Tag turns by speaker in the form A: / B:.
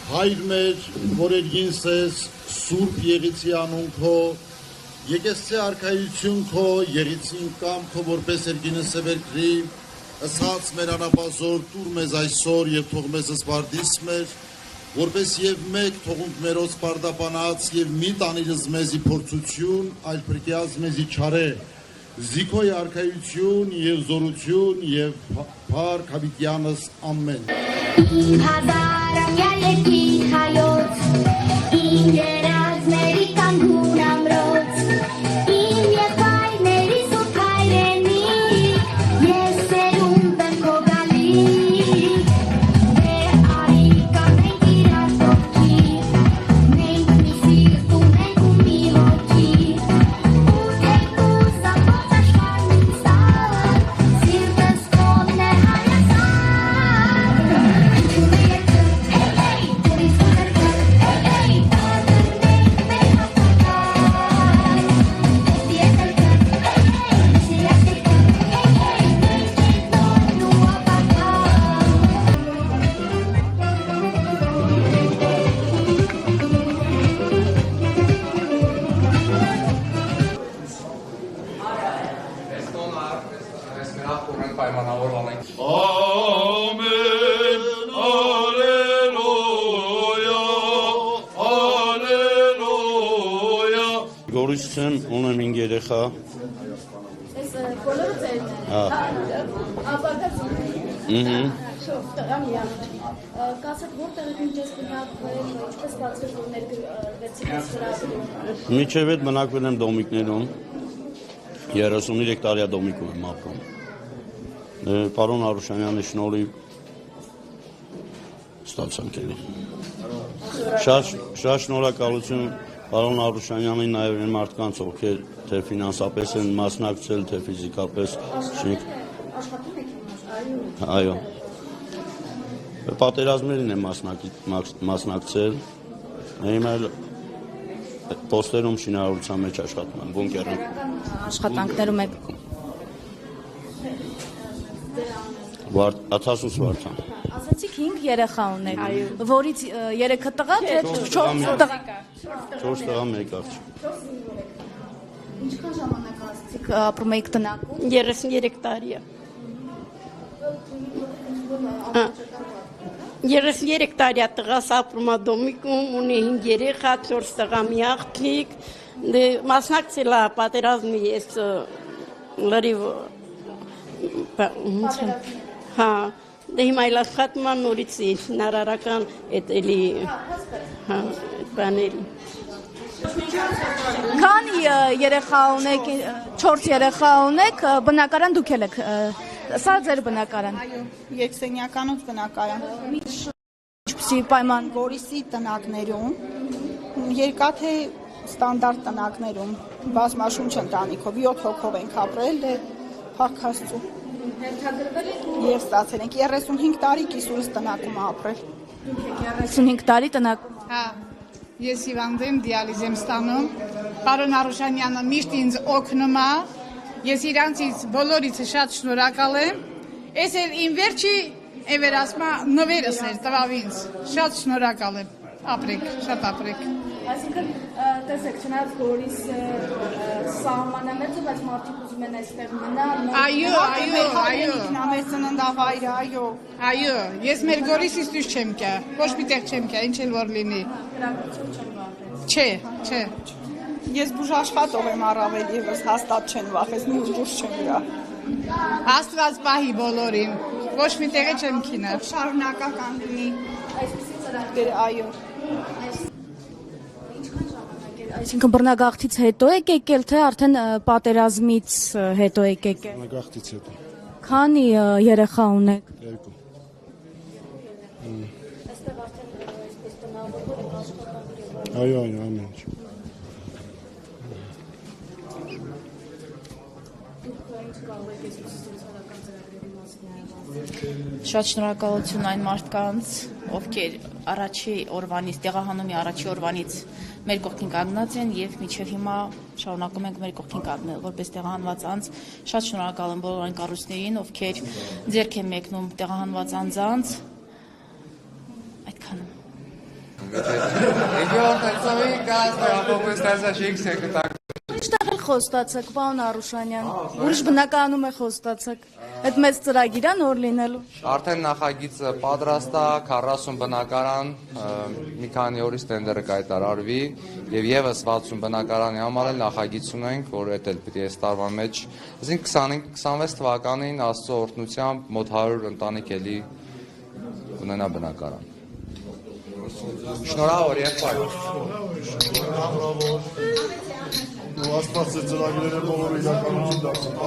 A: Հայր մեր, որ երգինս ես սուրբ եղիցի անուն քո, եկեսցե արքայություն քո, եղիցին կամ քո որպես երգինս է վերքրի, ըսած մեր անապազոր տուր մեզ այսօր և թող մեզ զբարդիս մեր, որպես և մեկ թողունք մերոց պարդապանած և մի տանիրս մեզի փորձություն, այլ պրկյազ մեզի չարե, զիքոյ արքայություն և զորություն և փառք հավիտյանս ամեն։
B: Իմ հազարամյա երկիր հայոց, իմ երազների կանգուն ամրոց, իմ եղբայրների սուրբ հայրենիք, ես սերունդ եմ քո գալիք, դե արի կանենք իրար կողքիր, մենք մի սիրտ ունենք ու մի հոգիր, ու երկուս ամբողջ աշխարհն ինձ տալ, սիրտս կողմն է Հայաստան։
A: Ամեն, ալելույա, ալելույա։
C: Գորիսցեն ունեմ 5 երեխա։
D: Ես բոլորը ձերն են։ Ապագա ծնունդի։ Շո, տղամ յան։ Կասեք որտեղ եք ինչպես բնակվել, ինչպես բացվել որ ներգրվեցիք այս հրավերում։
C: Միջև այդ բնակվել եմ Դոմիկներում, 33 տարի Դոմիկում եմ ապրում։ Պարոն Արուշանյանի շնորհիվ ստացանք էլի։ Շատ շնորհակալություն պարոն Արուշանյանին, նաև այն մարդկանց, ովքեր թե ֆինանսապես են մասնակցել, թե ֆիզիկապես։
D: Աշխատում եք
C: Այո։ Պատերազմներին եմ մասնակցել, հիմա պոստերում շինարարության մեջ աշխատում եմ, բունկերում։
D: Աշխատանքներում եք։
C: Աթասուս Վարդան։
D: Ասացիք 5 երեխա ունեք, որից 3-ը տղա, թե 4 տղա։
C: 4 տղա, 1 աղջիկ։
D: Ինչքան ժամանակ ասացիք ապրում եք տնակում։
E: 33 տարի է։ 33 տարի է տղաս ապրում է Դոմիկում, ունի 5 երեխա, 4 տղա, մի աղջիկ, մասնակցել է պատերազմի ես լրիվ հա, դե հիմա այլ աշխատում եմ նորից շինարարական էդ էլի հա, բաների։
D: Քանի երեխա ունեք, 4 երեխա ունեք, բնակարան դուք եք, սա ձեր բնակարան։
F: Այո, երկսենյականոց բնակարան։
D: Ինչպիսի պայման։
F: Գորիսի տնակներում, երկաթե ստանդարտ տնակներում, բազմաշունչ ընտանիքով, 7 հոգով ենք ապրել, դե փառք Աստծո։ Եվ ստացել ենք 35 տարի կիսուրս տնակում ապրել։
D: 35 տարի տնակում։
G: Հա, ես հիվանդ եմ, դիալիզ եմ ստանում, պարոն Արուշանյանը միշտ ինձ օգնում է, ես իրանցից բոլորից շատ շնորհակալ եմ, ես էլ իմ վերջի էվերասմա նվերս էր տվավ ինձ, շատ շնորհակալ եմ, ապրեք, շատ ապրեք։
D: Այսինքն, տեսեք, չնայած Գորիսը սահմանամեծ է, բայց մարդիկ ուզում են այստեղ մնալ։
G: Այո,
F: Մեր ծննդավայրը, այո։
G: այո, ես մեր Գորիսից դուրս չեմ գա, ոչ մի տեղ չեմ գա, ինչ էլ որ լինի։
D: Գրակություն չեն վախեցնում։
G: Չէ։
F: Ես բուժաշխատող եմ առավել եւս հաստատ չեն վախեցնի ու դուրս չեմ գա։
G: Աստված պահի բոլորին, ոչ մի տեղը չեմ քինա։
F: Շարունակական լինի։
D: Այսպեսի ծրագիր։
F: Այո։
D: Այսինքն բռնագաղթից հետո եք եկել, թե արդեն պատերազմից հետո եք եկել։
H: Բռնագաղթից հետո։
D: Քանի երեխա ունեք։
H: 2։
D: Այստեղ արդեն այսպես տնավորվել եք աշխատանք։
H: Այո, ամեն ինչ։
I: Շատ շնորհակալություն այն մարդկանց, ովքեր առաջի օրվանից, տեղահանումի առաջի օրվանից մեր կողքին կանգնած են եւ մինչեւ հիմա շարունակում ենք մեր կողքին կանգնել, որպես տեղահանված անձ։ Շատ շնորհակալ եմ բոլոր այն կառույցներին, ովքեր ձեռք են մեկնում տեղահանված անձանց
H: Եկեղեցի կազմը ապոստազա շիքս եկտակ։
J: Ինչտեղ էլ խոստացեք, պարոն Արուշանյան։ Ուրիշ բնականում է խոստացեք։ Այդ մեծ ծրագիր է նոր լինելու։
H: Արդեն նախագիծը պատրաստ է, 40 բնակարան, մի քանի օրից տենդերը կայտարարվի եւ եւս 60 բնակարանի համար էլ նախագիծ ունենք, որ դա էլ պիտի այս տարվա մեջ, այսինքն 25-26 թվականին Աստծո օրհնությամբ մոտ 100 ընտանիք էլի ունենա բնակարան։ Շնորհավոր եղբայր։
K: Աստված ծրագրերը բոլորը իրականություն դարձան։